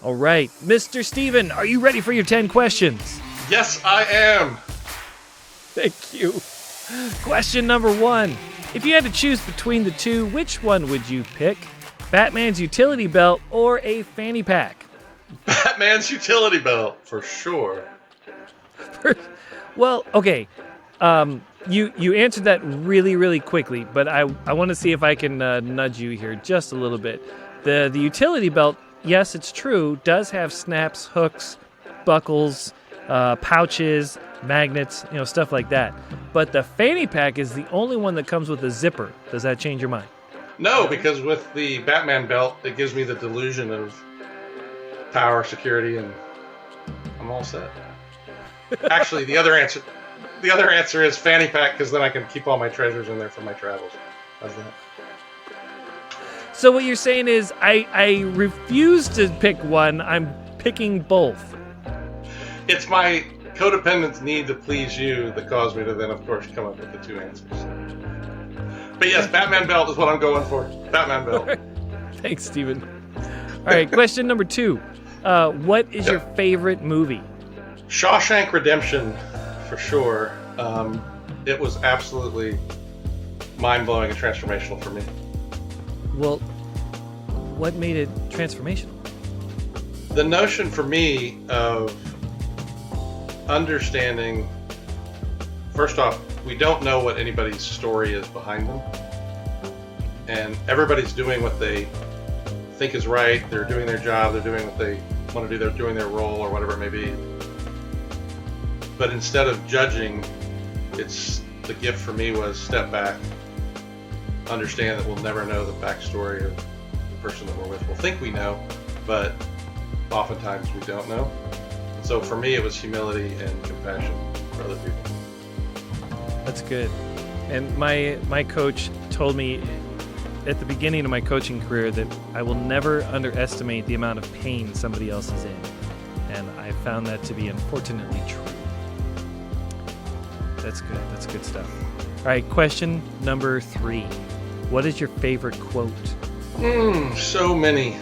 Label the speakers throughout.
Speaker 1: All right, Mr. Steven, are you ready for your 10 questions?
Speaker 2: Yes, I am.
Speaker 1: Thank you. Question number 1. If you had to choose between the two, which one would you pick? Batman's utility belt or a fanny pack?
Speaker 2: Batman's utility belt, for sure.
Speaker 1: Well, okay. You answered that really, really quickly, but I want to see if I can nudge you here just a little bit. The utility belt, yes, it's true, does have snaps, hooks, buckles, pouches, magnets, stuff like that. But the fanny pack is the only one that comes with a zipper. Does that change your mind?
Speaker 2: No, because with the Batman belt, it gives me the delusion of power, security, and I'm all set. Actually, the other answer is fanny pack, because then I can keep all my treasures in there for my travels. How's that?
Speaker 1: So what you're saying is I refuse to pick one. I'm picking both.
Speaker 2: It's my codependent need to please you that caused me to then, of course, come up with the two answers. But yes, Batman belt is what I'm going for. Batman belt.
Speaker 1: Thanks, Steven. All right, question number 2. What is your favorite movie?
Speaker 2: Shawshank Redemption, for sure. It was absolutely mind-blowing and transformational for me.
Speaker 1: Well, what made it transformational?
Speaker 2: The notion for me of understanding, first off, we don't know what anybody's story is behind them. And everybody's doing what they think is right. They're doing their job. They're doing what they want to do. They're doing their role or whatever it may be. But instead of judging, the gift for me was step back, understand that we'll never know the backstory of the person that we're with. We'll think we know, but oftentimes we don't know. And so for me, it was humility and compassion for other people.
Speaker 1: That's good. And my coach told me at the beginning of my coaching career that I will never underestimate the amount of pain somebody else is in. And I found that to be unfortunately true. That's good. That's good stuff. All right, question number 3. What is your favorite quote?
Speaker 2: So many.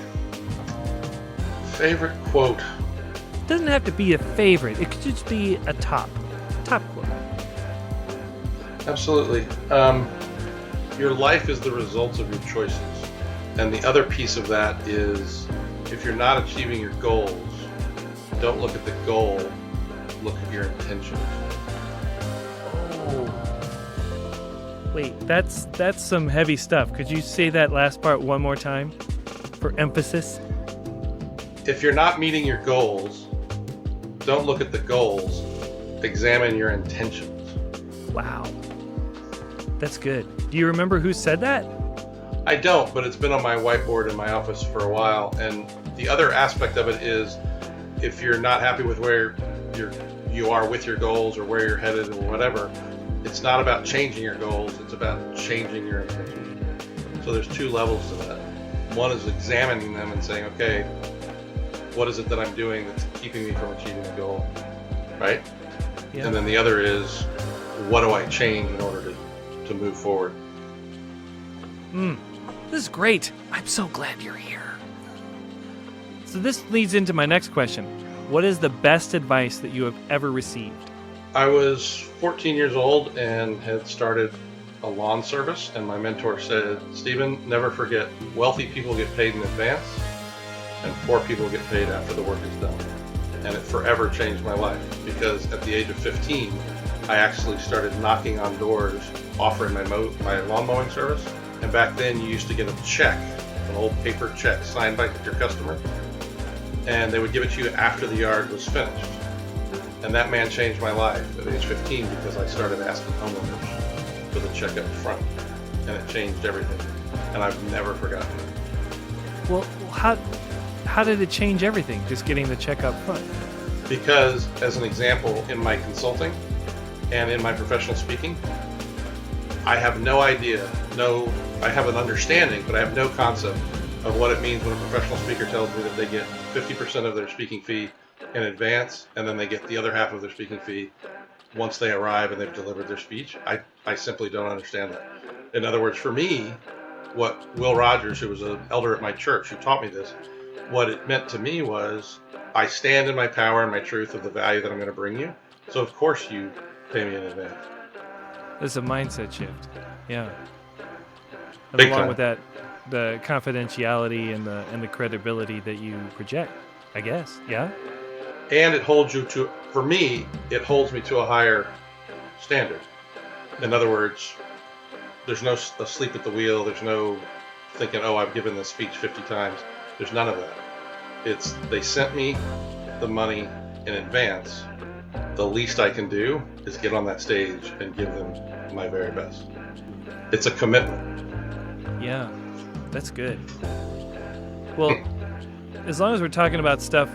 Speaker 2: Favorite quote.
Speaker 1: It doesn't have to be a favorite. It could just be a top quote.
Speaker 2: Absolutely. Your life is the results of your choices. And the other piece of that is, if you're not achieving your goals, don't look at the goal, look at your intentions.
Speaker 1: Oh. Wait, that's some heavy stuff. Could you say that last part one more time for emphasis?
Speaker 2: If you're not meeting your goals, don't look at the goals, examine your intentions.
Speaker 1: Wow. That's good. Do you remember who said that?
Speaker 2: I don't, but it's been on my whiteboard in my office for a while. And the other aspect of it is, if you're not happy with where you are with your goals or where you're headed or whatever, it's not about changing your goals, it's about changing your intentions. So there's 2 levels to that. One is examining them and saying, okay, what is it that I'm doing that's keeping me from achieving the goal, right? Yeah. And then the other is, what do I change in order to move forward?
Speaker 1: This is great. I'm so glad you're here. So this leads into my next question. What is the best advice that you have ever received?
Speaker 2: I was 14 years old and had started a lawn service, and my mentor said, Steven, never forget, wealthy people get paid in advance and poor people get paid after the work is done. And it forever changed my life, because at the age of 15, I actually started knocking on doors offering my lawn mowing service. And back then you used to get a check, an old paper check signed by your customer, and they would give it to you after the yard was finished. And that man changed my life at age 15, because I started asking homeowners for the check up front, and it changed everything. And I've never forgotten it.
Speaker 1: Well, how did it change everything, just getting the check up front?
Speaker 2: Because, as an example, in my consulting and in my professional speaking, I have no idea, I have an understanding, but I have no concept of what it means when a professional speaker tells me that they get 50% of their speaking fee in advance, and then they get the other half of their speaking fee once they arrive and they've delivered their speech. I simply don't understand that. In other words, for me, what Will Rogers, who was an elder at my church who taught me this, what it meant to me was I stand in my power and my truth of the value that I'm going to bring you. So of course you pay me in advance.
Speaker 1: This is a mindset shift. Yeah. And
Speaker 2: Big
Speaker 1: along
Speaker 2: time.
Speaker 1: with that, the confidentiality and the credibility that you project, I guess. Yeah.
Speaker 2: And it holds you to, for me, it holds me to a higher standard. In other words, there's no asleep at the wheel. There's no thinking, oh, I've given this speech 50 times. There's none of that. It's, they sent me the money in advance. The least I can do is get on that stage and give them my very best. It's a commitment.
Speaker 1: Yeah. That's good. Well, as long as we're talking about stuff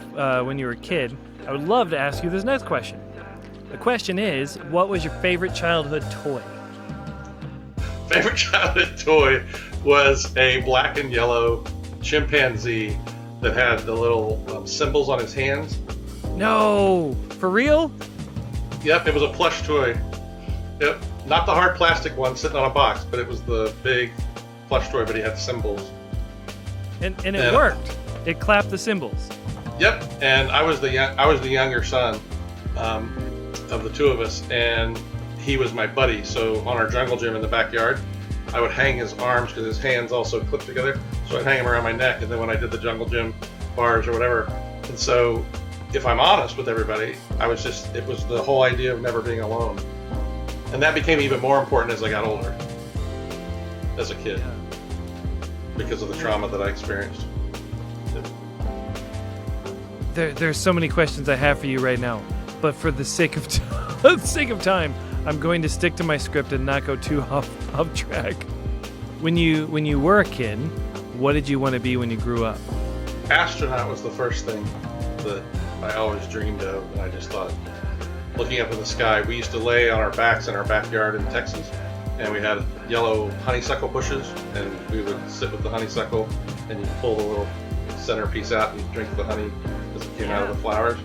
Speaker 1: when you were a kid, I would love to ask you this next question. The question is, what was your favorite childhood toy?
Speaker 2: Favorite childhood toy was a black and yellow chimpanzee that had the little symbols on his hands.
Speaker 1: No, for real?
Speaker 2: Yep, it was a plush toy. Yep, not the hard plastic one sitting on a box, but it was the big plush toy, but he had symbols.
Speaker 1: And it worked. It clapped the cymbals.
Speaker 2: Yep, and I was the younger son of the two of us, and he was my buddy. So on our jungle gym in the backyard, I would hang his arms because his hands also clipped together. So I'd hang him around my neck, and then when I did the jungle gym bars or whatever, and so if I'm honest with everybody, it was the whole idea of never being alone, and that became even more important as I got older, as a kid, because of the trauma that I experienced.
Speaker 1: There's so many questions I have for you right now, but for the sake of time, I'm going to stick to my script and not go too off track. When you were a kid, what did you want to be when you grew up?
Speaker 2: Astronaut was the first thing that I always dreamed of, and I just thought, looking up in the sky, we used to lay on our backs in our backyard in Texas, and we had yellow honeysuckle bushes, and we would sit with the honeysuckle, and you pull the little centerpiece out and you drink the honey as it came out of the flowers.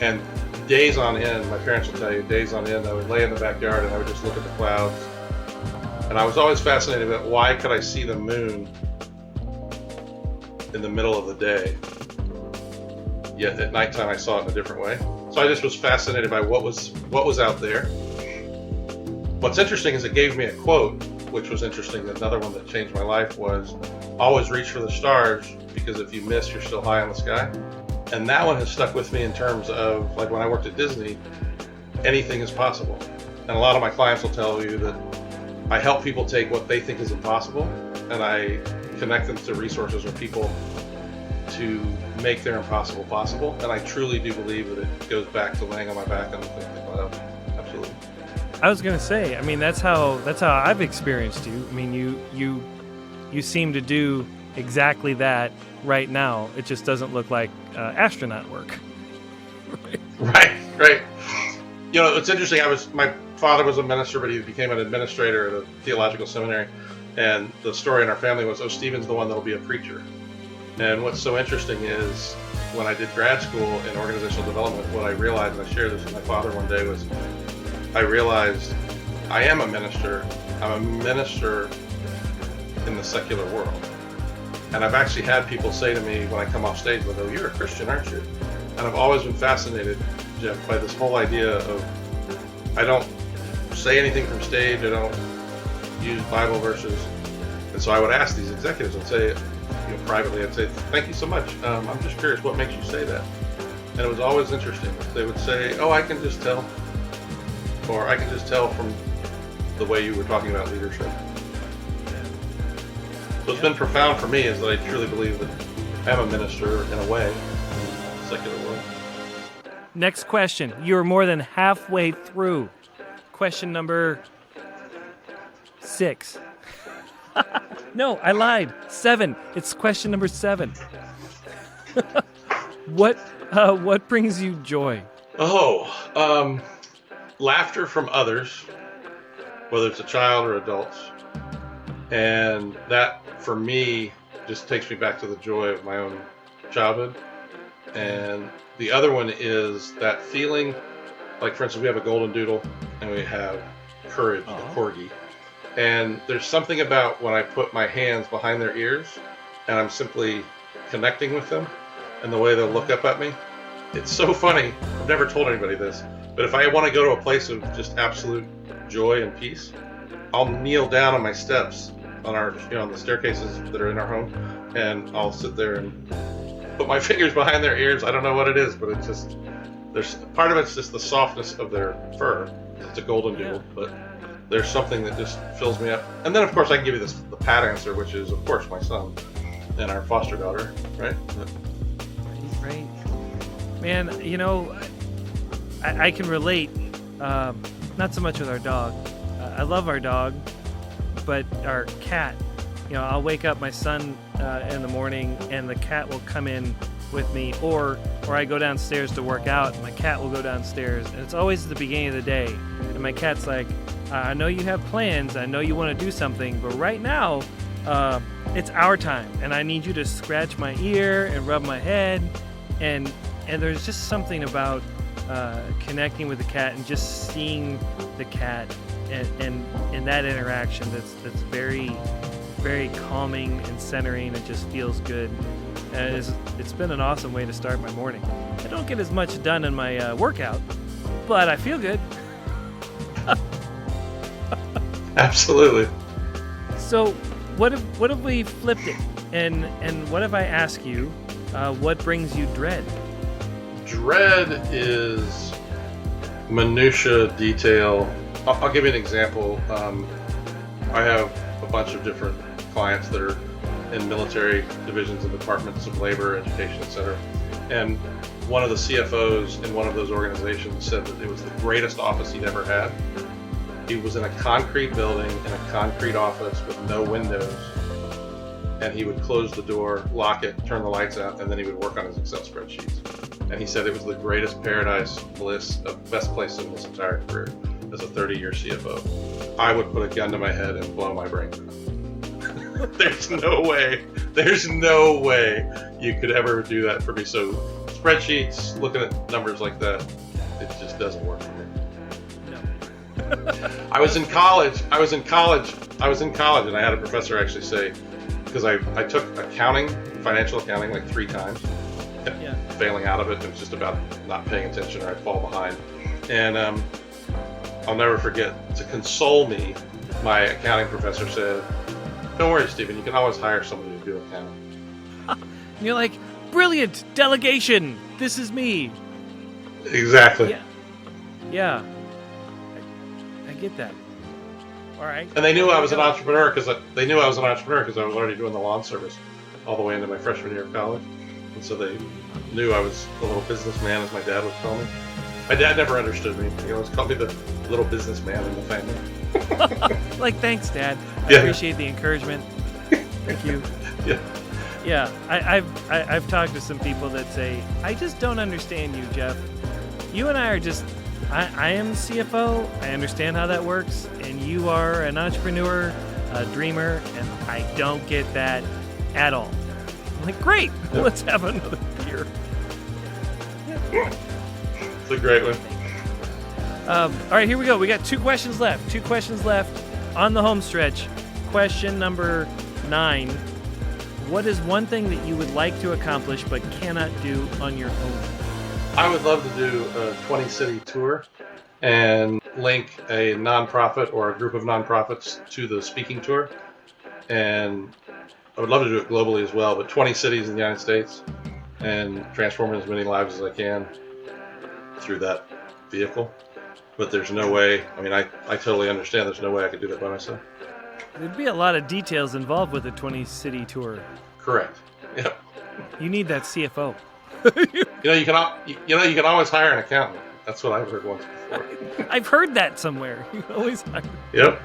Speaker 2: And days on end, my parents will tell you, days on end, I would lay in the backyard and I would just look at the clouds. And I was always fascinated about why could I see the moon in the middle of the day, yet at nighttime I saw it in a different way. So I just was fascinated by what was out there. What's interesting is it gave me a quote, which was interesting. Another one that changed my life was, always reach for the stars, because if you miss, you're still high in the sky. And that one has stuck with me in terms of, like when I worked at Disney, anything is possible. And a lot of my clients will tell you that I help people take what they think is impossible, and I connect them to resources or people to make their impossible possible. And I truly do believe that it goes back to laying on my back and thinking, well, absolutely.
Speaker 1: I was gonna say, I mean, that's how I've experienced you. I mean, you seem to do exactly that right now. It just doesn't look like astronaut work.
Speaker 2: Right. You know, it's interesting. My father was a minister, but he became an administrator at a theological seminary. And the story in our family was, Steven's the one that'll be a preacher. And what's so interesting is when I did grad school in organizational development, what I realized, and I shared this with my father one day, was I realized I am a minister. I'm a minister in the secular world. And I've actually had people say to me when I come off stage, they go, "You're a Christian, aren't you?" And I've always been fascinated, Jeff, by this whole idea of I don't say anything from stage. I don't use Bible verses. And so I would ask these executives and say, privately, I'd say, "Thank you so much. I'm just curious, what makes you say that?" And it was always interesting. They would say, "Oh, I can just tell," or "I can just tell from the way you were talking about leadership." So it's been profound for me, is that I truly believe that I'm a minister in a way in the secular world.
Speaker 1: Next question. You're more than halfway through. Question number 6. No, I lied. 7. It's question number 7. What brings you joy?
Speaker 2: Laughter from others, whether it's a child or adults. And that, for me, just takes me back to the joy of my own childhood. And the other one is that feeling, like, for instance, we have a golden doodle and we have Courage, the corgi. And there's something about when I put my hands behind their ears and I'm simply connecting with them and the way they'll look up at me. It's so funny. I've never told anybody this, but if I want to go to a place of just absolute joy and peace, I'll kneel down on my steps on our, on the staircases that are in our home, and I'll sit there and put my fingers behind their ears. I don't know what it is, but it's just, there's part of it's just the softness of their fur. It's a golden doodle, but there's something that just fills me up. And then of course I can give you the pat answer, which is of course my son and our foster daughter, right?
Speaker 1: Right. Man, I can relate, not so much with our dog. I love our dog, but our cat, I'll wake up my son in the morning and the cat will come in with me, or I go downstairs to work out and my cat will go downstairs, and it's always at the beginning of the day. And my cat's like, I know you have plans, I know you want to do something, but right now, it's our time, and I need you to scratch my ear and rub my head, and there's just something about connecting with the cat and just seeing the cat and that interaction that's very, very calming and centering. It just feels good, and it's been an awesome way to start my morning. I don't get as much done in my workout, but I feel good.
Speaker 2: Absolutely.
Speaker 1: So what if we flipped it, and what if I ask you, what brings you dread?
Speaker 2: Dread is minutia detail. I'll give you an example. I have a bunch of different clients that are in military divisions and departments of labor, education, etc. And one of the CFOs in one of those organizations said that it was the greatest office he'd ever had. He was in a concrete building, in a concrete office with no windows, and he would close the door, lock it, turn the lights out, and then he would work on his Excel spreadsheets. And he said it was the greatest paradise bliss, best place in his entire career as a 30-year CFO. I would put a gun to my head and blow my brains out. There's no way you could ever do that for me. So spreadsheets, looking at numbers like that, it just doesn't work for me. I was in college, and I had a professor actually say, because I took accounting, financial accounting, like 3 times, kept failing out of it. It was just about not paying attention or I'd fall behind. And I'll never forget, to console me, my accounting professor said, "Don't worry, Steven, you can always hire somebody to do accounting."
Speaker 1: And you're like, brilliant, delegation, this is me.
Speaker 2: Exactly.
Speaker 1: Yeah. I get that. All right.
Speaker 2: And they knew I was an entrepreneur because I was already doing the lawn service all the way into my freshman year of college. And so they knew I was a little businessman, as my dad would call me. My dad never understood me. He always called me the little businessman in the family.
Speaker 1: Like, thanks, Dad. I appreciate the encouragement. Thank you. Yeah. I've talked to some people that say, I just don't understand you, Jeff. You and I are just... I am CFO, I understand how that works, and you are an entrepreneur, a dreamer, and I don't get that at all. I'm like, great, let's have another beer.
Speaker 2: It's a great one.
Speaker 1: All right, here we go. We got 2 questions left. 2 questions left on the home stretch. Question number 9. What is one thing that you would like to accomplish but cannot do on your own?
Speaker 2: I would love to do a 20-city tour and link a nonprofit or a group of nonprofits to the speaking tour. And I would love to do it globally as well, but 20 cities in the United States and transform as many lives as I can through that vehicle. But there's no way, I totally understand there's no way I could do that by myself.
Speaker 1: There'd be a lot of details involved with a 20-city tour.
Speaker 2: Correct. Yep.
Speaker 1: You need that CFO.
Speaker 2: You can always hire an accountant. That's what I've heard once before.
Speaker 1: I've heard that somewhere. You can always hire.
Speaker 2: Yep.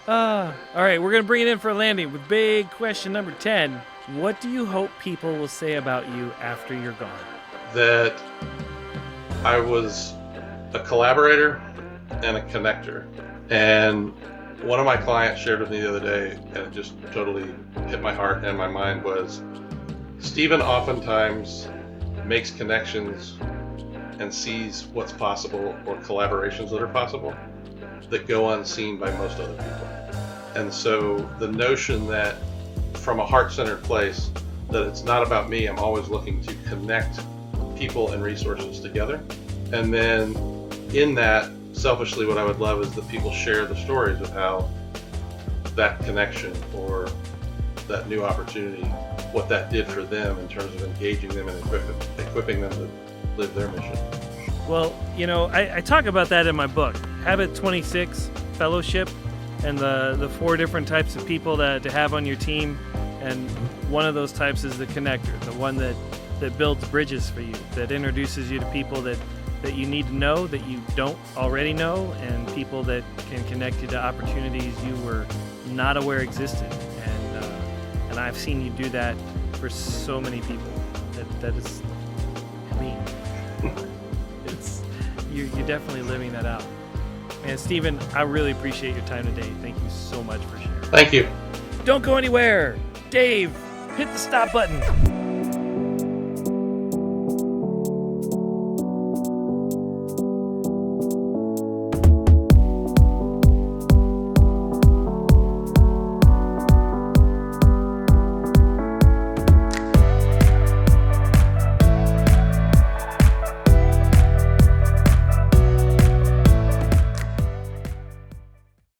Speaker 1: All right, we're gonna bring it in for a landing with big question number 10. What do you hope people will say about you after you're gone?
Speaker 2: That I was a collaborator and a connector. And one of my clients shared with me the other day, and it just totally hit my heart and my mind, was Steven oftentimes makes connections and sees what's possible, or collaborations that are possible, that go unseen by most other people. And so the notion that from a heart-centered place, that it's not about me. I'm always looking to connect people and resources together. And then in that, selfishly, what I would love is that people share the stories of how that connection or that new opportunity, what that did for them in terms of engaging them and equipping them to live their mission.
Speaker 1: Well, I talk about that in my book, Habit 26, Fellowship, and the 4 different types of people to have on your team. And one of those types is the connector, the one that builds bridges for you, that introduces you to people that you need to know, that you don't already know, and people that can connect you to opportunities you were not aware existed. And I've seen you do that for so many people. That is me. You're definitely living that out. And Steven, I really appreciate your time today. Thank you so much for sharing.
Speaker 2: Thank you.
Speaker 1: Don't go anywhere. Dave, hit the stop button.